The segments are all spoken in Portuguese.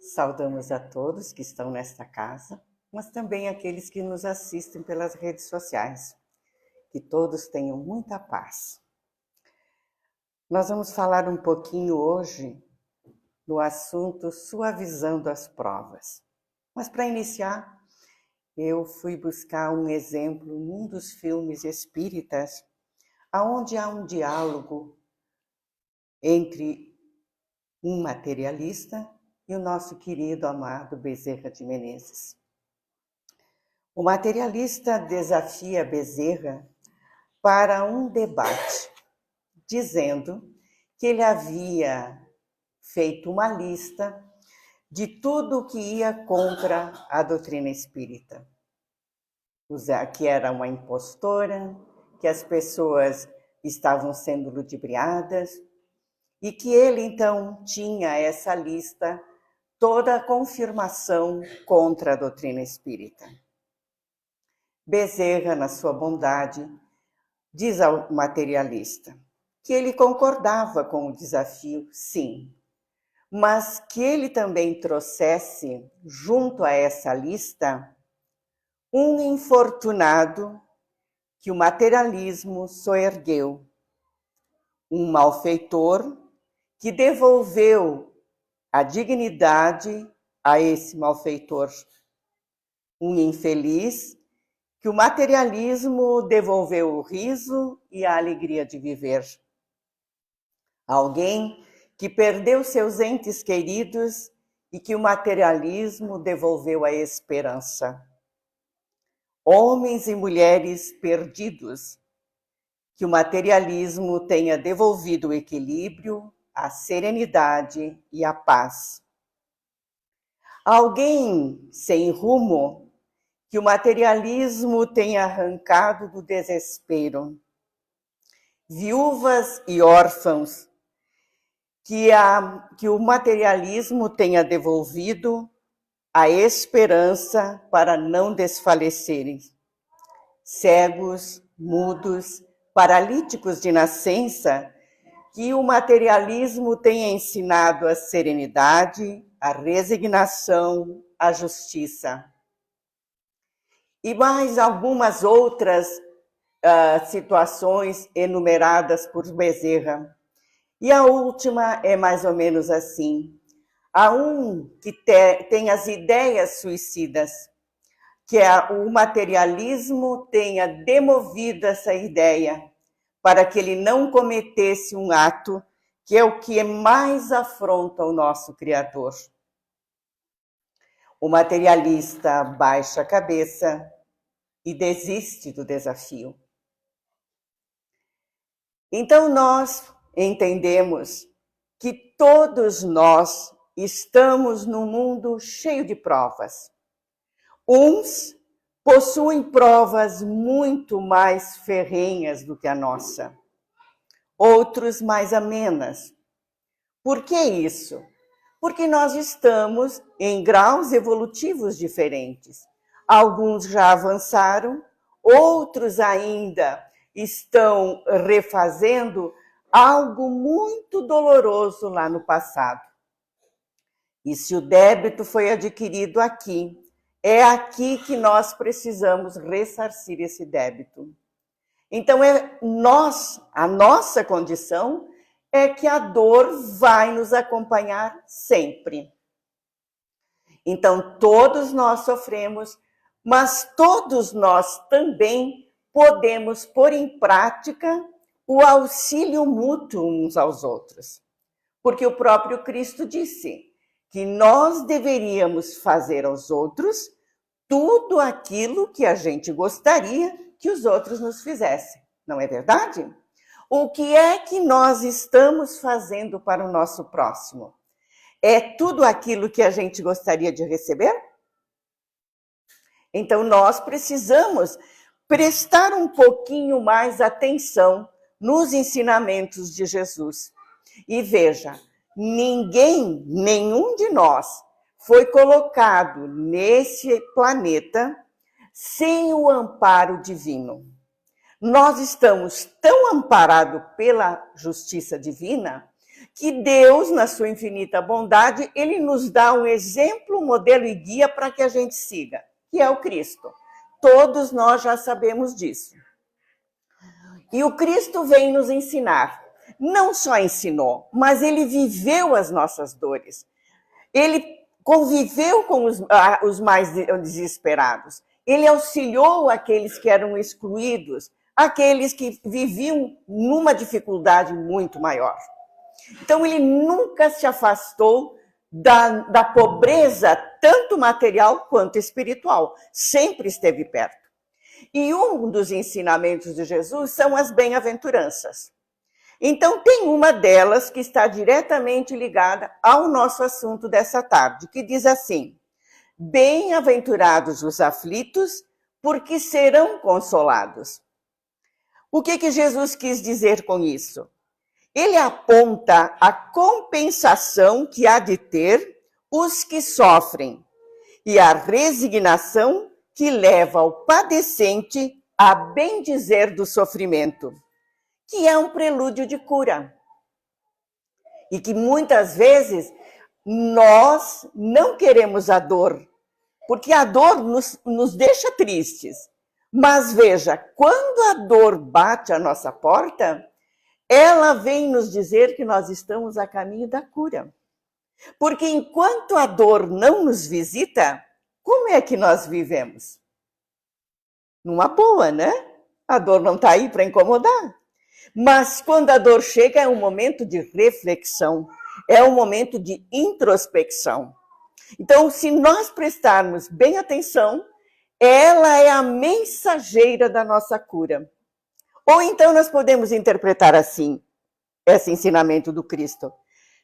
Saudamos a todos que estão nesta casa, mas também aqueles que nos assistem pelas redes sociais. Que todos tenham muita paz. Nós vamos falar um pouquinho hoje do assunto suavizando as provas. Mas para iniciar, eu fui buscar um exemplo num dos filmes espíritas, onde há um diálogo entre um materialista e o nosso querido amado Bezerra de Menezes. O materialista desafia Bezerra para um debate, dizendo que ele havia feito uma lista de tudo que ia contra a doutrina espírita. Que era uma impostora, que as pessoas estavam sendo ludibriadas, e que ele, então, tinha essa lista, toda a confirmação contra a doutrina espírita. Bezerra, na sua bondade, diz ao materialista que ele concordava com o desafio, sim, mas que ele também trouxesse, junto a essa lista, um infortunado que o materialismo soergueu, um malfeitor que devolveu a dignidade a esse malfeitor, um infeliz que o materialismo devolveu o riso e a alegria de viver. Alguém que perdeu seus entes queridos e que o materialismo devolveu a esperança. Homens e mulheres perdidos, que o materialismo tenha devolvido o equilíbrio, a serenidade e a paz. Alguém sem rumo, que o materialismo tenha arrancado do desespero. Viúvas e órfãos, que o materialismo tenha devolvido a esperança para não desfalecerem. Cegos, mudos, paralíticos de nascença, que o materialismo tenha ensinado a serenidade, a resignação, a justiça. E mais algumas outras situações enumeradas por Bezerra. E a última é mais ou menos assim. Há um que tem as ideias suicidas, que o materialismo tenha demovido essa ideia, para que ele não cometesse um ato que é o que mais afronta o nosso Criador. O materialista baixa a cabeça e desiste do desafio. Então nós entendemos que todos nós estamos num mundo cheio de provas. Uns possuem provas muito mais ferrenhas do que a nossa, outros mais amenas. Por que isso? Porque nós estamos em graus evolutivos diferentes. Alguns já avançaram, outros ainda estão refazendo algo muito doloroso lá no passado. E se o débito foi adquirido aqui, é aqui que nós precisamos ressarcir esse débito. Então, a nossa condição é que a dor vai nos acompanhar sempre. Então, todos nós sofremos, mas todos nós também podemos pôr em prática o auxílio mútuo uns aos outros. Porque o próprio Cristo disse que nós deveríamos fazer aos outros tudo aquilo que a gente gostaria que os outros nos fizessem. Não é verdade? O que é que nós estamos fazendo para o nosso próximo? É tudo aquilo que a gente gostaria de receber? Então, nós precisamos prestar um pouquinho mais atenção nos ensinamentos de Jesus. E veja, nenhum de nós foi colocado nesse planeta sem o amparo divino. Nós estamos tão amparados pela justiça divina que Deus, na sua infinita bondade, ele nos dá um exemplo, um modelo e guia para que a gente siga, que é o Cristo. Todos nós já sabemos disso. E o Cristo vem nos ensinar. Não só ensinou, mas ele viveu as nossas dores. Ele conviveu com os mais desesperados. Ele auxiliou aqueles que eram excluídos, aqueles que viviam numa dificuldade muito maior. Então, ele nunca se afastou da pobreza, tanto material quanto espiritual. Sempre esteve perto. E um dos ensinamentos de Jesus são as bem-aventuranças. Então, tem uma delas que está diretamente ligada ao nosso assunto dessa tarde, que diz assim: bem-aventurados os aflitos, porque serão consolados. O que Jesus quis dizer com isso? Ele aponta a compensação que há de ter os que sofrem e a resignação que leva o padecente a bendizer do sofrimento, que é um prelúdio de cura. E que muitas vezes nós não queremos a dor, porque a dor nos deixa tristes. Mas veja, quando a dor bate à nossa porta, ela vem nos dizer que nós estamos a caminho da cura. Porque enquanto a dor não nos visita, como é que nós vivemos? Numa boa, né? A dor não está aí para incomodar. Mas quando a dor chega, é um momento de reflexão, é um momento de introspecção. Então, se nós prestarmos bem atenção, ela é a mensageira da nossa cura. Ou então nós podemos interpretar assim, esse ensinamento do Cristo: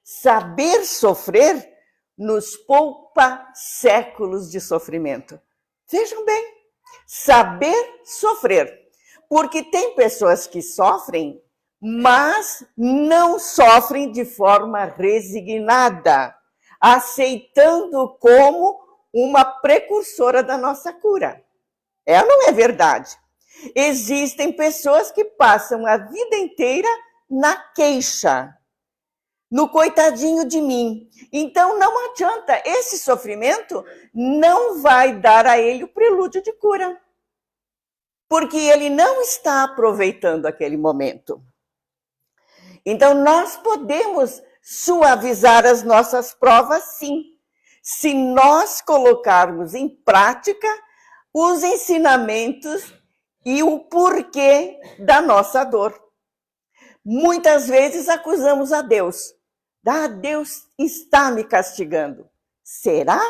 saber sofrer nos poupa séculos de sofrimento. Vejam bem, saber sofrer. Porque tem pessoas que sofrem, mas não sofrem de forma resignada, aceitando como uma precursora da nossa cura. Não é verdade. Existem pessoas que passam a vida inteira na queixa, no coitadinho de mim. Então não adianta, esse sofrimento não vai dar a ele o prelúdio de cura, porque ele não está aproveitando aquele momento. Então nós podemos suavizar as nossas provas, sim, se nós colocarmos em prática os ensinamentos e o porquê da nossa dor. Muitas vezes acusamos a Deus. Deus está me castigando. Será?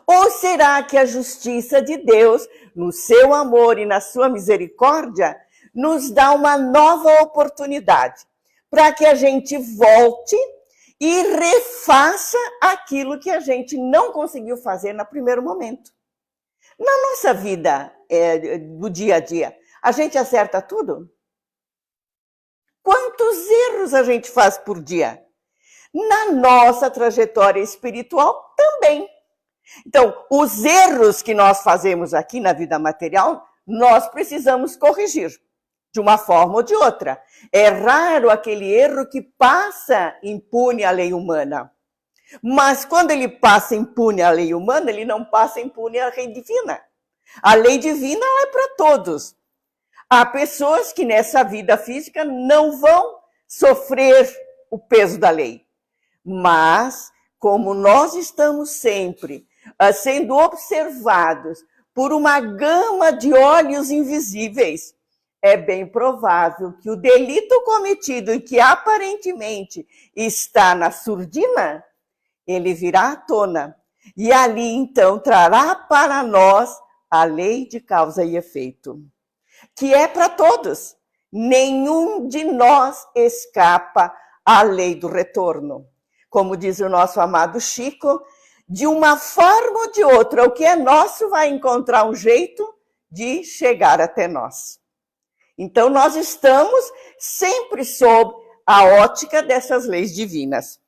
Ou será que a justiça de Deus, no seu amor e na sua misericórdia, nos dá uma nova oportunidade para que a gente volte e refaça aquilo que a gente não conseguiu fazer no primeiro momento? Na nossa vida do dia a dia, a gente acerta tudo? Quantos erros a gente faz por dia? Na nossa trajetória espiritual também. Então, os erros que nós fazemos aqui na vida material, nós precisamos corrigir, de uma forma ou de outra. É raro aquele erro que passa impune à lei humana. Mas quando ele passa impune à lei humana, ele não passa impune à lei divina. A lei divina ela é para todos. Há pessoas que nessa vida física não vão sofrer o peso da lei. Mas, como nós estamos sempre sendo observados por uma gama de olhos invisíveis, é bem provável que o delito cometido e que aparentemente está na surdina, ele virá à tona. E ali, então, trará para nós a lei de causa e efeito, que é para todos. Nenhum de nós escapa à lei do retorno. Como diz o nosso amado Chico, de uma forma ou de outra, o que é nosso vai encontrar um jeito de chegar até nós. Então, nós estamos sempre sob a ótica dessas leis divinas.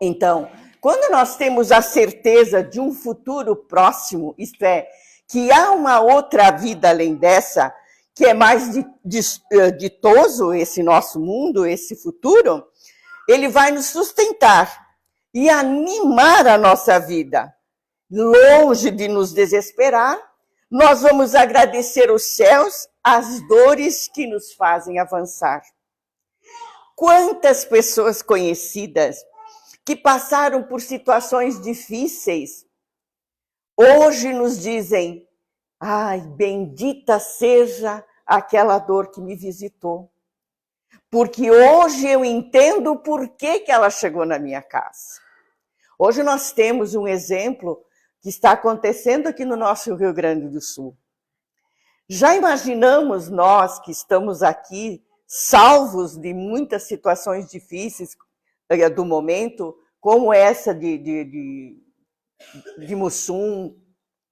Então, quando nós temos a certeza de um futuro próximo, isto é, que há uma outra vida além dessa, que é mais ditoso esse nosso mundo, esse futuro, ele vai nos sustentar e animar a nossa vida. Longe de nos desesperar, nós vamos agradecer os céus, as dores que nos fazem avançar. Quantas pessoas conhecidas que passaram por situações difíceis, hoje nos dizem: ai, bendita seja aquela dor que me visitou, porque hoje eu entendo por que ela chegou na minha casa. Hoje nós temos um exemplo que está acontecendo aqui no nosso Rio Grande do Sul. Já imaginamos nós que estamos aqui, salvos de muitas situações difíceis do momento, como essa de Mussum,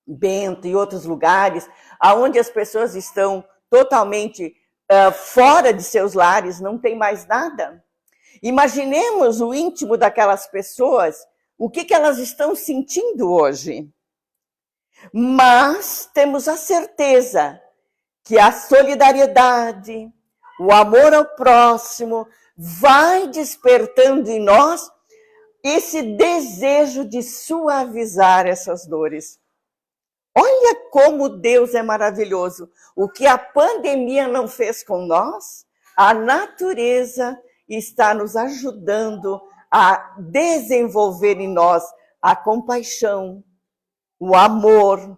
Bento e outros lugares, onde as pessoas estão totalmente fora de seus lares, não tem mais nada. Imaginemos o íntimo daquelas pessoas, o que elas estão sentindo hoje. Mas temos a certeza que a solidariedade, o amor ao próximo, vai despertando em nós esse desejo de suavizar essas dores. Olha como Deus é maravilhoso. O que a pandemia não fez com nós, a natureza está nos ajudando a desenvolver em nós a compaixão, o amor,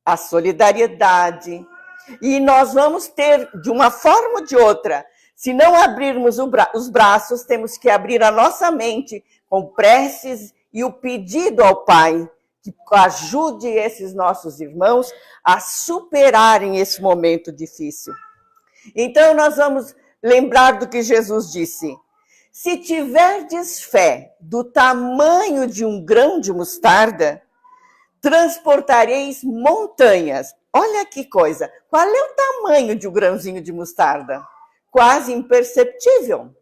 a solidariedade. E nós vamos ter, de uma forma ou de outra, se não abrirmos os braços, temos que abrir a nossa mente com preces e o pedido ao Pai que ajude esses nossos irmãos a superarem esse momento difícil. Então, nós vamos lembrar do que Jesus disse: se tiverdes fé do tamanho de um grão de mostarda, transportareis montanhas. Olha que coisa! Qual é o tamanho de um grãozinho de mostarda? Quase imperceptível.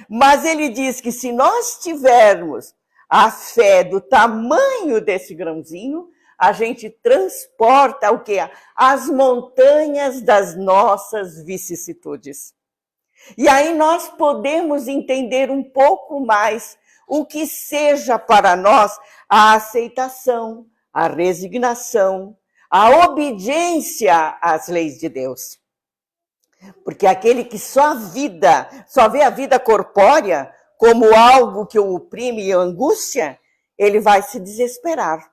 Mas ele diz que se nós tivermos a fé do tamanho desse grãozinho, a gente transporta o quê? As montanhas das nossas vicissitudes. E aí nós podemos entender um pouco mais o que seja para nós a aceitação, a resignação, a obediência às leis de Deus. Porque aquele que só vê a vida corpórea como algo que o oprime e angústia, ele vai se desesperar.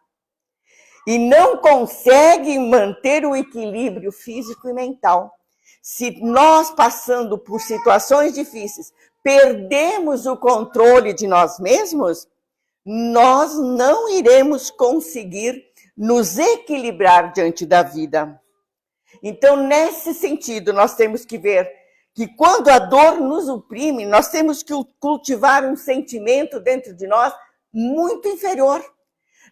E não consegue manter o equilíbrio físico e mental. Se nós, passando por situações difíceis, perdemos o controle de nós mesmos, nós não iremos conseguir nos equilibrar diante da vida. Então, nesse sentido, nós temos que ver que quando a dor nos oprime, nós temos que cultivar um sentimento dentro de nós muito inferior.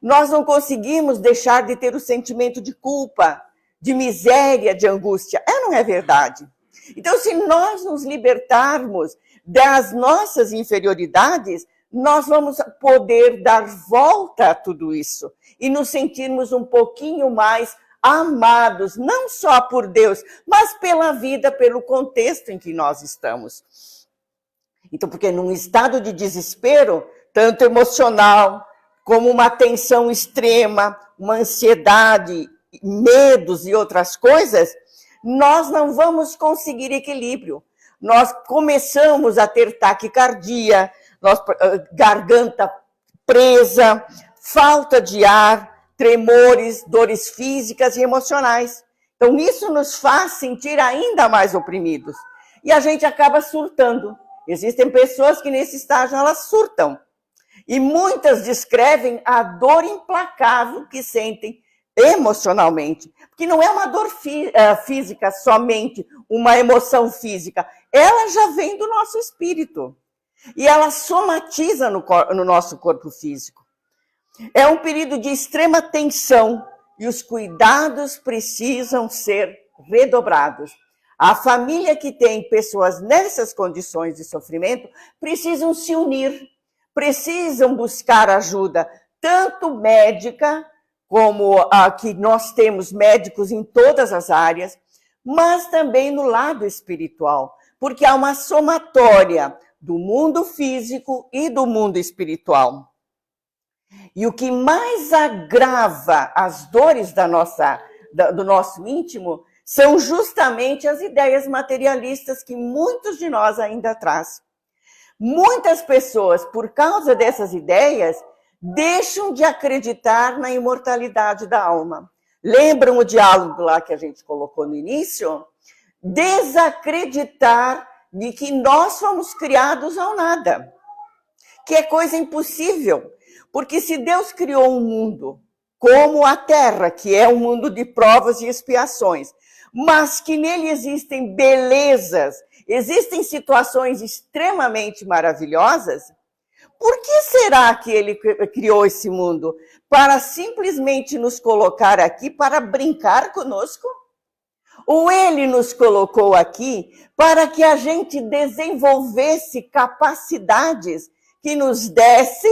Nós não conseguimos deixar de ter o sentimento de culpa, de miséria, de angústia. Não é verdade? Então, se nós nos libertarmos das nossas inferioridades, nós vamos poder dar volta a tudo isso e nos sentirmos um pouquinho mais amados, não só por Deus, mas pela vida, pelo contexto em que nós estamos. Então, porque num estado de desespero, tanto emocional, como uma tensão extrema, uma ansiedade, medos e outras coisas, nós não vamos conseguir equilíbrio. Nós começamos a ter taquicardia, garganta presa, falta de ar, tremores, dores físicas e emocionais. Então, isso nos faz sentir ainda mais oprimidos. E a gente acaba surtando. Existem pessoas que nesse estágio elas surtam. E muitas descrevem a dor implacável que sentem emocionalmente. Porque não é uma dor física somente, uma emoção física. Ela já vem do nosso espírito. E ela somatiza no nosso corpo físico. É um período de extrema tensão e os cuidados precisam ser redobrados. A família que tem pessoas nessas condições de sofrimento precisam se unir, precisam buscar ajuda, tanto médica, como que nós temos médicos em todas as áreas, mas também no lado espiritual, porque há uma somatória do mundo físico e do mundo espiritual. E o que mais agrava as dores do nosso íntimo são justamente as ideias materialistas que muitos de nós ainda traz. Muitas pessoas, por causa dessas ideias, deixam de acreditar na imortalidade da alma. Lembram o diálogo lá que a gente colocou no início? Desacreditar de que nós fomos criados ao nada, que é coisa impossível, porque se Deus criou um mundo como a Terra, que é um mundo de provas e expiações, mas que nele existem belezas, existem situações extremamente maravilhosas, por que será que ele criou esse mundo? Para simplesmente nos colocar aqui para brincar conosco? Ou ele nos colocou aqui para que a gente desenvolvesse capacidades que nos desse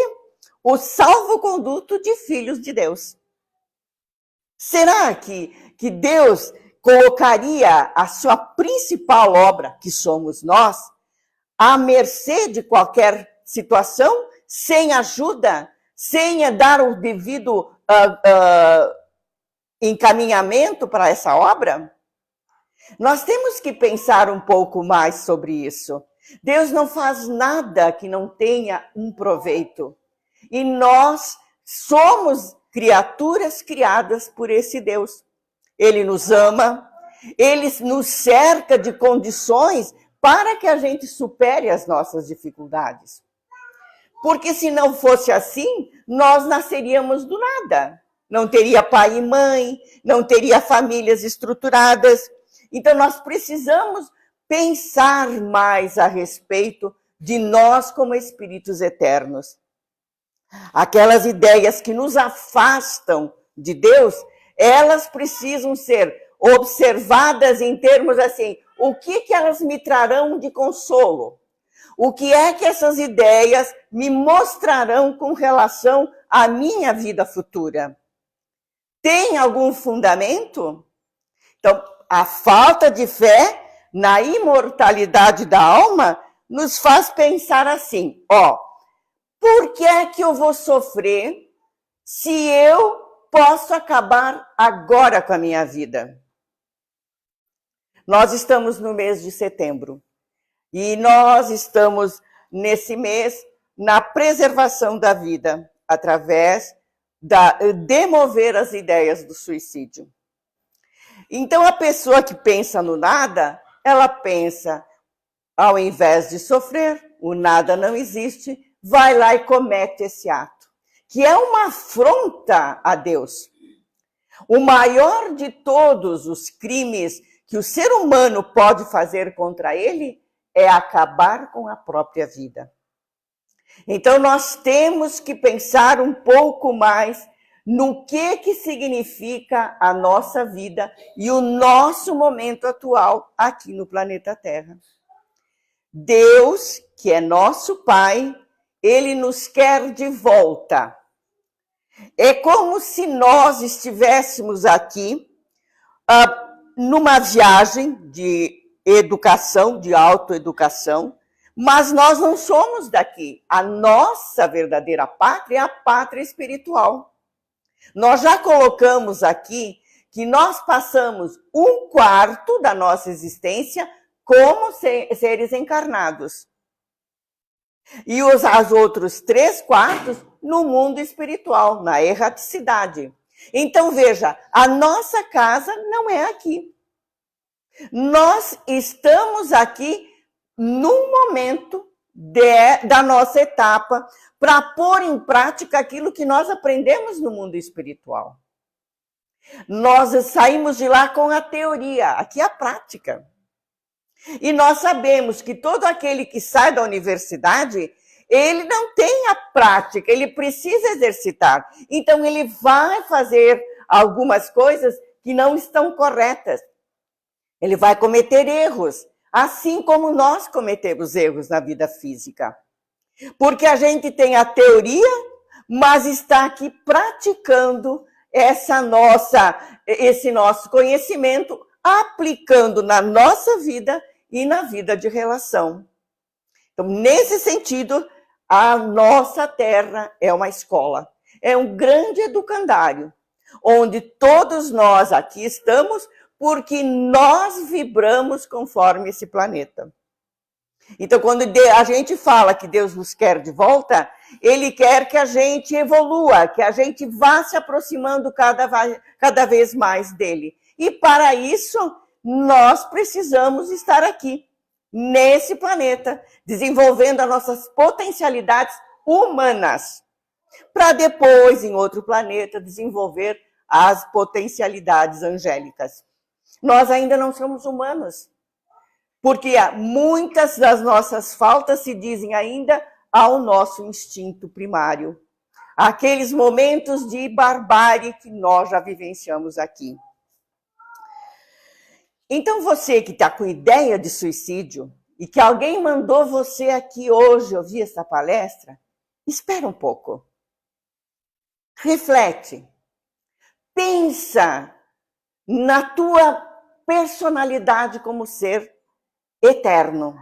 o salvo-conduto de filhos de Deus? Será que Deus colocaria a sua principal obra, que somos nós, à mercê de qualquer situação, sem ajuda, sem dar o devido encaminhamento para essa obra? Nós temos que pensar um pouco mais sobre isso. Deus não faz nada que não tenha um proveito. E nós somos criaturas criadas por esse Deus. Ele nos ama, ele nos cerca de condições para que a gente supere as nossas dificuldades. Porque se não fosse assim, nós nasceríamos do nada. Não teria pai e mãe, não teria famílias estruturadas. Então nós precisamos pensar mais a respeito de nós como espíritos eternos. Aquelas ideias que nos afastam de Deus, elas precisam ser observadas em termos assim, o que elas me trarão de consolo? O que é que essas ideias me mostrarão com relação à minha vida futura? Tem algum fundamento? Então, a falta de fé na imortalidade da alma nos faz pensar assim, por que é que eu vou sofrer se eu posso acabar agora com a minha vida? Nós estamos no mês de setembro e nós estamos nesse mês na preservação da vida através de demover as ideias do suicídio. Então a pessoa que pensa no nada, ela pensa, ao invés de sofrer, o nada não existe, vai lá e comete esse ato, que é uma afronta a Deus. O maior de todos os crimes que o ser humano pode fazer contra ele é acabar com a própria vida. Então nós temos que pensar um pouco mais no que significa a nossa vida e o nosso momento atual aqui no planeta Terra. Deus, que é nosso Pai, ele nos quer de volta. É como se nós estivéssemos aqui numa viagem de educação, de autoeducação, mas nós não somos daqui. A nossa verdadeira pátria é a pátria espiritual. Nós já colocamos aqui que nós passamos 1/4 da nossa existência como seres encarnados. E os outros 3/4 no mundo espiritual, na erraticidade. Então, veja, a nossa casa não é aqui. Nós estamos aqui num momento da nossa etapa para pôr em prática aquilo que nós aprendemos no mundo espiritual. Nós saímos de lá com a teoria, aqui a prática. E nós sabemos que todo aquele que sai da universidade, ele não tem a prática, ele precisa exercitar. Então ele vai fazer algumas coisas que não estão corretas. Ele vai cometer erros, assim como nós cometemos erros na vida física. Porque a gente tem a teoria, mas está aqui praticando esse nosso conhecimento, aplicando na nossa vida e na vida de relação. Então, nesse sentido, a nossa Terra é uma escola, é um grande educandário, onde todos nós aqui estamos porque nós vibramos conforme esse planeta. Então, quando a gente fala que Deus nos quer de volta, Ele quer que a gente evolua, que a gente vá se aproximando cada vez mais dele. E para isso, nós precisamos estar aqui, nesse planeta, desenvolvendo as nossas potencialidades humanas, para depois, em outro planeta, desenvolver as potencialidades angélicas. Nós ainda não somos humanos, porque muitas das nossas faltas se dizem ainda ao nosso instinto primário, aqueles momentos de barbárie que nós já vivenciamos aqui. Então você que está com ideia de suicídio e que alguém mandou você aqui hoje ouvir essa palestra, espera um pouco. Reflete. Pensa na tua personalidade como ser eterno.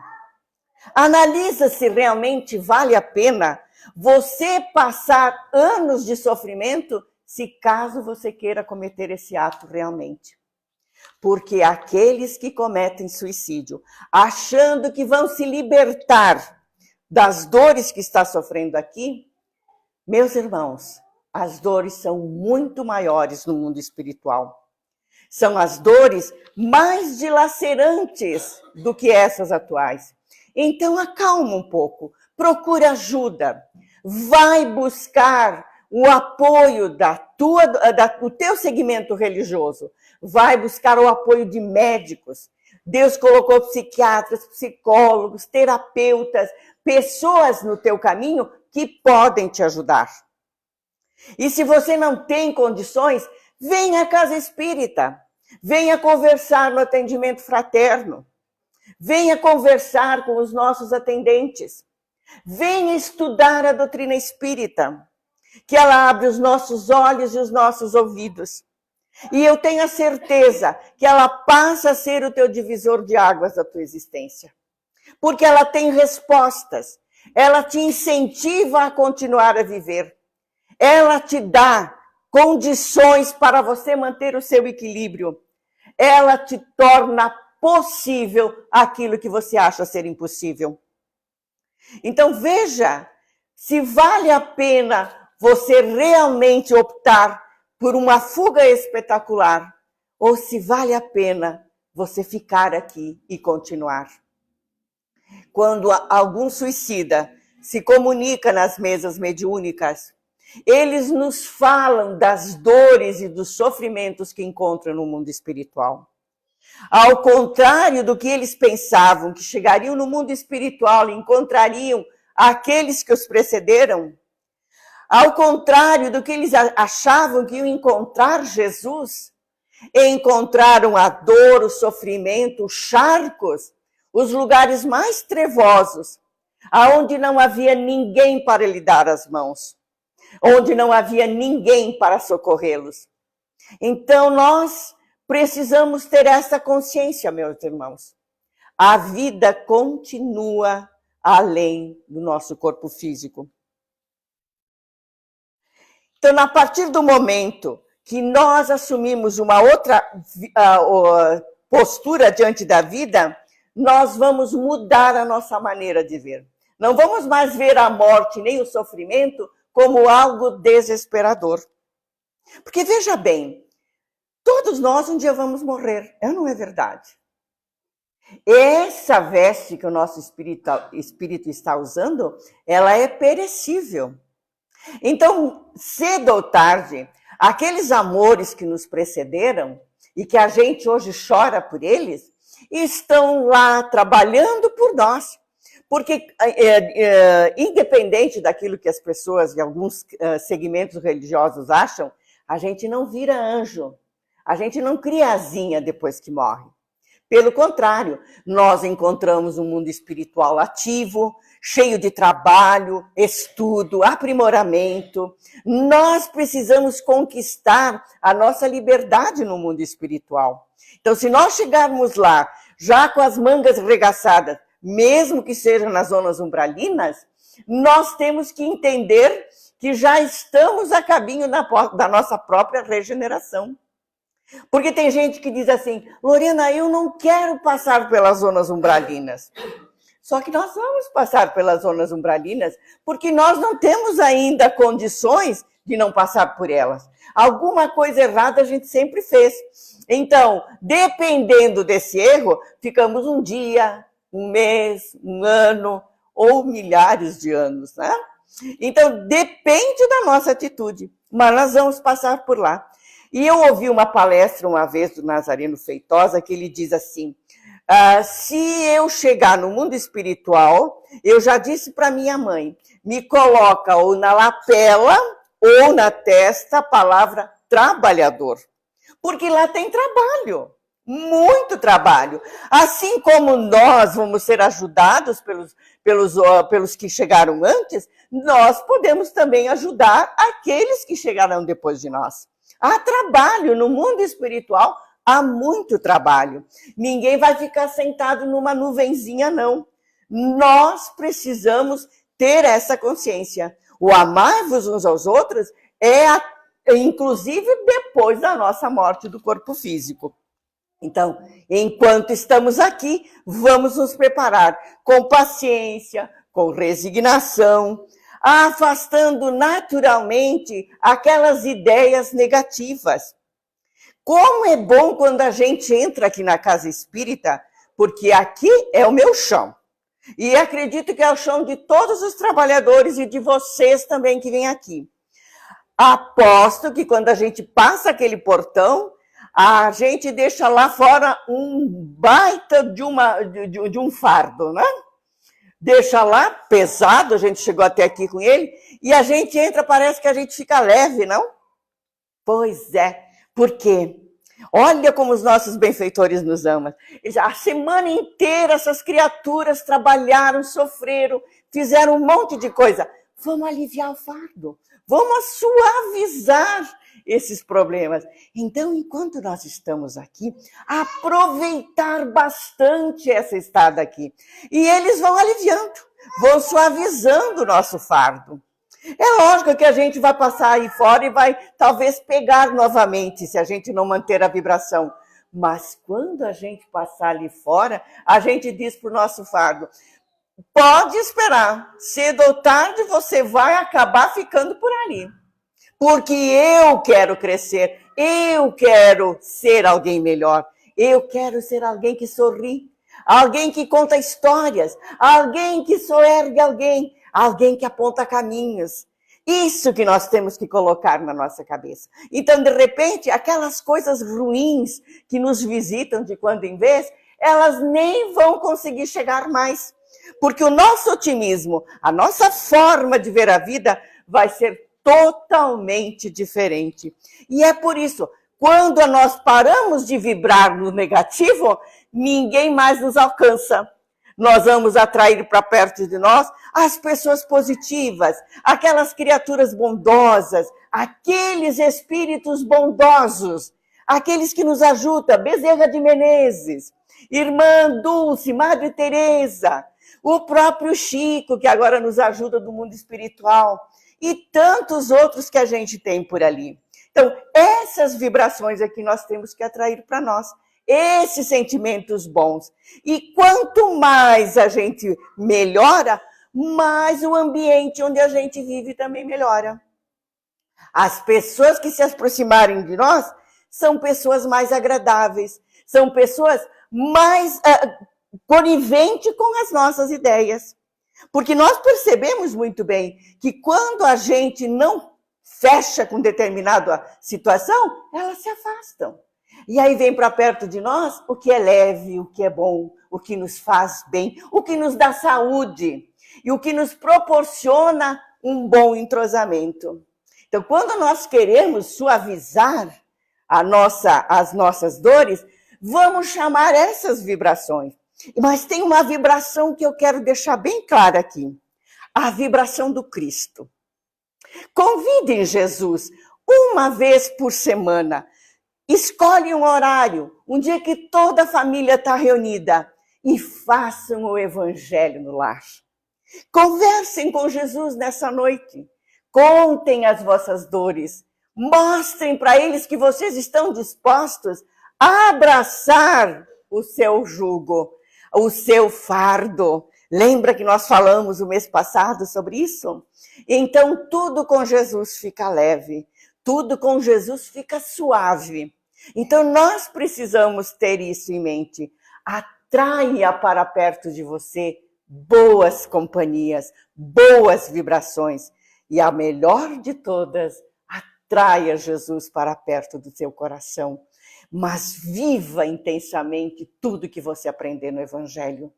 Analisa se realmente vale a pena você passar anos de sofrimento, se caso você queira cometer esse ato realmente. Porque aqueles que cometem suicídio, achando que vão se libertar das dores que está sofrendo aqui, meus irmãos, as dores são muito maiores no mundo espiritual. São as dores mais dilacerantes do que essas atuais. Então, acalma um pouco, procura ajuda, vai buscar o apoio do teu segmento religioso, vai buscar o apoio de médicos. Deus colocou psiquiatras, psicólogos, terapeutas, pessoas no teu caminho que podem te ajudar. E se você não tem condições, venha à casa espírita, venha conversar no atendimento fraterno, venha conversar com os nossos atendentes, venha estudar a doutrina espírita, que ela abre os nossos olhos e os nossos ouvidos. E eu tenho a certeza que ela passa a ser o teu divisor de águas da tua existência, porque ela tem respostas, ela te incentiva a continuar a viver, ela te dá condições para você manter o seu equilíbrio, ela te torna possível aquilo que você acha ser impossível. Então veja se vale a pena você realmente optar por uma fuga espetacular ou se vale a pena você ficar aqui e continuar. Quando algum suicida se comunica nas mesas mediúnicas, eles nos falam das dores e dos sofrimentos que encontram no mundo espiritual. Ao contrário do que eles pensavam, que chegariam no mundo espiritual e encontrariam aqueles que os precederam, ao contrário do que eles achavam que iam encontrar Jesus, encontraram a dor, o sofrimento, os charcos, os lugares mais trevosos, aonde não havia ninguém para lhe dar as mãos, onde não havia ninguém para socorrê-los. Então nós precisamos ter essa consciência, meus irmãos. A vida continua além do nosso corpo físico. Então, a partir do momento que nós assumimos uma outra postura diante da vida, nós vamos mudar a nossa maneira de ver. Não vamos mais ver a morte nem o sofrimento como algo desesperador. Porque veja bem, todos nós um dia vamos morrer, não é verdade? Essa veste que o nosso espírito está usando, ela é perecível. Então, cedo ou tarde, aqueles amores que nos precederam e que a gente hoje chora por eles, estão lá trabalhando por nós. Porque, independente daquilo que as pessoas de alguns segmentos religiosos acham, a gente não vira anjo, a gente não cria asinha depois que morre. Pelo contrário, nós encontramos um mundo espiritual ativo, cheio de trabalho, estudo, aprimoramento. Nós precisamos conquistar a nossa liberdade no mundo espiritual. Então, se nós chegarmos lá, já com as mangas regaçadas, mesmo que seja nas zonas umbralinas, nós temos que entender que já estamos a caminho da nossa própria regeneração. Porque tem gente que diz assim, Lorena, eu não quero passar pelas zonas umbralinas. Só que nós vamos passar pelas zonas umbralinas porque nós não temos ainda condições de não passar por elas. Alguma coisa errada a gente sempre fez. Então, dependendo desse erro, ficamos um dia, um mês, um ano ou milhares de anos, né? Então, depende da nossa atitude, mas nós vamos passar por lá. E eu ouvi uma palestra uma vez do Nazareno Feitosa que ele diz assim, se eu chegar no mundo espiritual, eu já disse para minha mãe, me coloca ou na lapela ou na testa a palavra trabalhador. Porque lá tem trabalho, muito trabalho. Assim como nós vamos ser ajudados pelos que chegaram antes, nós podemos também ajudar aqueles que chegarão depois de nós. Há trabalho no mundo espiritual, há muito trabalho. Ninguém vai ficar sentado numa nuvenzinha, não. Nós precisamos ter essa consciência. O amar-vos uns aos outros inclusive depois da nossa morte do corpo físico. Então, enquanto estamos aqui, vamos nos preparar com paciência, com resignação, afastando naturalmente aquelas ideias negativas. Como é bom quando a gente entra aqui na casa espírita, porque aqui é o meu chão. E acredito que é o chão de todos os trabalhadores e de vocês também que vêm aqui. Aposto que quando a gente passa aquele portão, a gente deixa lá fora um baita de um fardo, né? Deixa lá, pesado, a gente chegou até aqui com ele, e a gente entra, parece que a gente fica leve, não? Pois é, por quê? Olha como os nossos benfeitores nos amam. A semana inteira essas criaturas trabalharam, sofreram, fizeram um monte de coisa. Vamos aliviar o fardo, vamos suavizar esses problemas. Então, enquanto nós estamos aqui, aproveitar bastante essa estada aqui. E eles vão aliviando, vão suavizando o nosso fardo. É lógico que a gente vai passar aí fora e vai talvez pegar novamente, se a gente não manter a vibração. Mas quando a gente passar ali fora, a gente diz para o nosso fardo, pode esperar, cedo ou tarde você vai acabar ficando por ali. Porque eu quero crescer, eu quero ser alguém melhor, eu quero ser alguém que sorri, alguém que conta histórias, alguém que soergue alguém que aponta caminhos. Isso que nós temos que colocar na nossa cabeça. Então, de repente, aquelas coisas ruins que nos visitam de quando em vez, elas nem vão conseguir chegar mais. Porque o nosso otimismo, a nossa forma de ver a vida vai ser totalmente diferente. E é por isso, quando nós paramos de vibrar no negativo, ninguém mais nos alcança. Nós vamos atrair para perto de nós as pessoas positivas, aquelas criaturas bondosas, aqueles espíritos bondosos, aqueles que nos ajudam, Bezerra de Menezes, Irmã Dulce, Madre Teresa, o próprio Chico, que agora nos ajuda do mundo espiritual, e tantos outros que a gente tem por ali. Então, essas vibrações é que nós temos que atrair para nós. Esses sentimentos bons. E quanto mais a gente melhora, mais o ambiente onde a gente vive também melhora. As pessoas que se aproximarem de nós são pessoas mais agradáveis, são pessoas mais coniventes com as nossas ideias. Porque nós percebemos muito bem que quando a gente não fecha com determinada situação, elas se afastam. E aí vem para perto de nós o que é leve, o que é bom, o que nos faz bem, o que nos dá saúde e o que nos proporciona um bom entrosamento. Então, quando nós queremos suavizar as nossas dores, vamos chamar essas vibrações. Mas tem uma vibração que eu quero deixar bem clara aqui. A vibração do Cristo. Convidem Jesus uma vez por semana. Escolhe um horário, um dia que toda a família está reunida e façam o evangelho no lar. Conversem com Jesus nessa noite. Contem as vossas dores. Mostrem para eles que vocês estão dispostos a abraçar o seu jugo, o seu fardo. Lembra que nós falamos o mês passado sobre isso? Então, tudo com Jesus fica leve. Tudo com Jesus fica suave. Então, nós precisamos ter isso em mente. Atraia para perto de você boas companhias, boas vibrações. E a melhor de todas, atraia Jesus para perto do seu coração. Mas viva intensamente tudo que você aprender no Evangelho.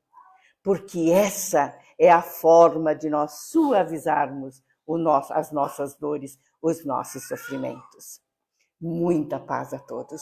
Porque essa é a forma de nós suavizarmos as nossas dores, os nossos sofrimentos. Muita paz a todos.